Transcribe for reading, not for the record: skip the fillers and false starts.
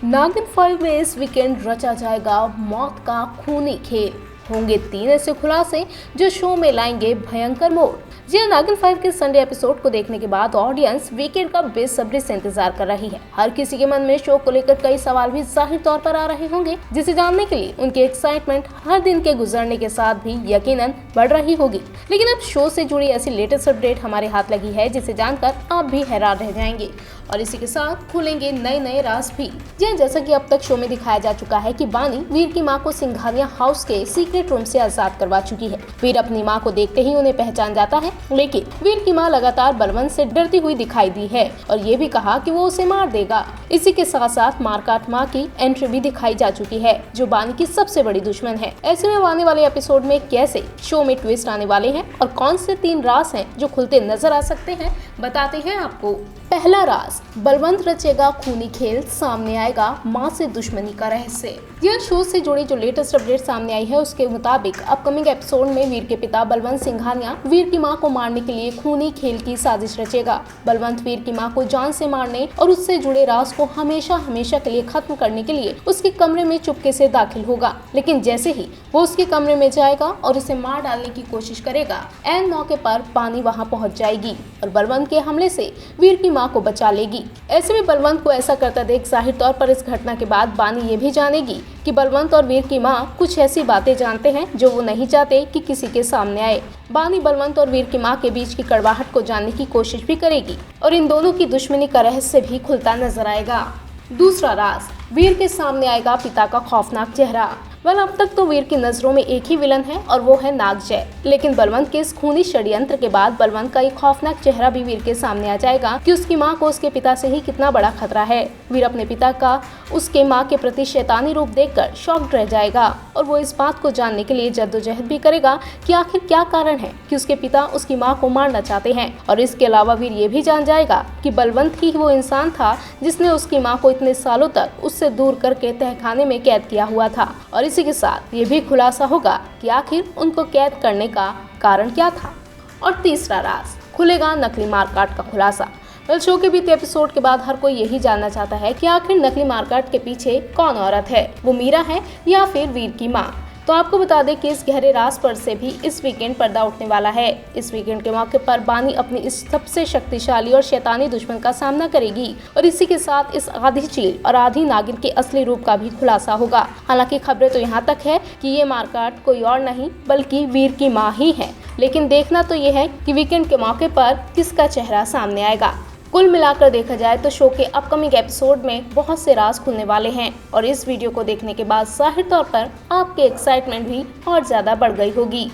नागिन 5 में इस वीकेंड रचा जाएगा मौत का खूनी खेल। होंगे 3 ऐसे खुलासे जो शो में लाएंगे भयंकर मोड़। जी हाँ, नागिन 5 के संडे एपिसोड को देखने के बाद ऑडियंस वीकेंड का बेसब्री से इंतजार कर रही है। हर किसी के मन में शो को लेकर कई सवाल भी जाहिर तौर पर आ रहे होंगे, जिसे जानने के लिए उनकी एक्साइटमेंट हर दिन के गुजरने के साथ भी यकीनन बढ़ रही होगी। लेकिन अब शो से जुड़ी ऐसी लेटेस्ट अपडेट हमारे हाथ लगी है जिसे जानकर आप भी हैरान रह जाएंगे और इसी के साथ खुलेंगे नए नए राज भी। जी हाँ, जैसा कि अब तक शो में दिखाया जा चुका है कि बानी वीर की मां को सिंघानिया हाउस के सीक्रेट रूम से आजाद करवा चुकी है। वीर अपनी मां को देखते ही उन्हें पहचान जाता है, लेकिन वीर की मां लगातार बलवंत से डरती हुई दिखाई दी है और ये भी कहा कि वो उसे मार देगा। इसी के साथ साथ मारकाट मां की एंट्री भी दिखाई जा चुकी है, जो बानी की सबसे बड़ी दुश्मन है। ऐसे में आने वाले एपिसोड में कैसे शो में ट्विस्ट आने वाले हैं और कौन से 3 राज हैं जो खुलते नजर आ सकते हैं, बताते हैं आपको। पहला राज, बलवंत रचेगा खूनी खेल, सामने आएगा मां से दुश्मनी का रहस्य। यह शो से जुड़ी जो लेटेस्ट अपडेट सामने आई है उसके मुताबिक अपकमिंग एपिसोड में वीर के पिता बलवंत सिंघानिया वीर की मां को मारने के लिए खूनी खेल की साजिश रचेगा। बलवंत वीर की मां को जान से मारने और उससे जुड़े राज को हमेशा हमेशा के लिए खत्म करने के लिए उसके कमरे में चुपके से दाखिल होगा। लेकिन जैसे ही वो उसके कमरे में जाएगा और उसे मार डालने की कोशिश करेगा, ऐन मौके पर बानी वहां पहुंच जाएगी और बलवंत के हमले से वीर की मां को बचा लेगी। ऐसे में बलवंत को ऐसा करता देख जाहिर तौर पर इस घटना के बाद बानी ये भी जानेगी कि बलवंत और वीर की मां कुछ ऐसी बातें जानते हैं जो वो नहीं चाहते कि किसी के सामने आए। बानी बलवंत और वीर की मां के बीच की कड़वाहट को जानने की कोशिश भी करेगी और इन दोनों की दुश्मनी का रहस्य भी खुलता नजर आएगा। दूसरा राज, वीर के सामने आएगा पिता का खौफनाक चेहरा। अब तक तो वीर की नजरों में एक ही विलन है और वो है नागजय, लेकिन बलवंत के इस खूनी षड्यंत्र के बाद बलवंत का एक खौफनाक चेहरा भी वीर के सामने आ जाएगा कि उसकी मां को उसके पिता से ही कितना बड़ा खतरा है। वीर अपने पिता का उसके मां के प्रति शैतानी रूप देखकर शॉक्ड रह जाएगा और वो इस बात को जानने के लिए जद्दोजहद भी करेगा कि आखिर क्या कारण है कि उसके पिता उसकी मां को मारना चाहते हैं। और इसके अलावा वीर ये भी जान जाएगा कि बलवंत ही वो इंसान था जिसने उसकी मां को इतने सालों तक उससे दूर करके तहखाने में कैद किया हुआ था। और इसी के साथ ये भी खुलासा होगा कि आखिर उनको कैद करने का कारण क्या था। और तीसरा राज, खुलेगा नकली मारकाट का खुलासा। शो के बीते एपिसोड के बाद हर कोई यही जानना चाहता है कि आखिर नकली मारकाट के पीछे कौन औरत है, वो मीरा है या फिर वीर की मां। तो आपको बता दें कि इस गहरे राज पर से भी इस वीकेंड पर्दा उठने वाला है। इस वीकेंड के मौके पर बानी अपनी इस सबसे शक्तिशाली और शैतानी दुश्मन का सामना करेगी और इसी के साथ इस आधी चील और आधी नागिन के असली रूप का भी खुलासा होगा। हालांकि खबरें तो यहाँ तक है कि ये मारकाट कोई और नहीं बल्कि वीर की मां ही है, लेकिन देखना तो ये है कि वीकेंड के मौके पर किसका चेहरा सामने आएगा। कुल मिलाकर देखा जाए तो शो के अपकमिंग एपिसोड में बहुत से राज खुलने वाले हैं और इस वीडियो को देखने के बाद जाहिर तौर पर आपकी एक्साइटमेंट भी और ज्यादा बढ़ गई होगी।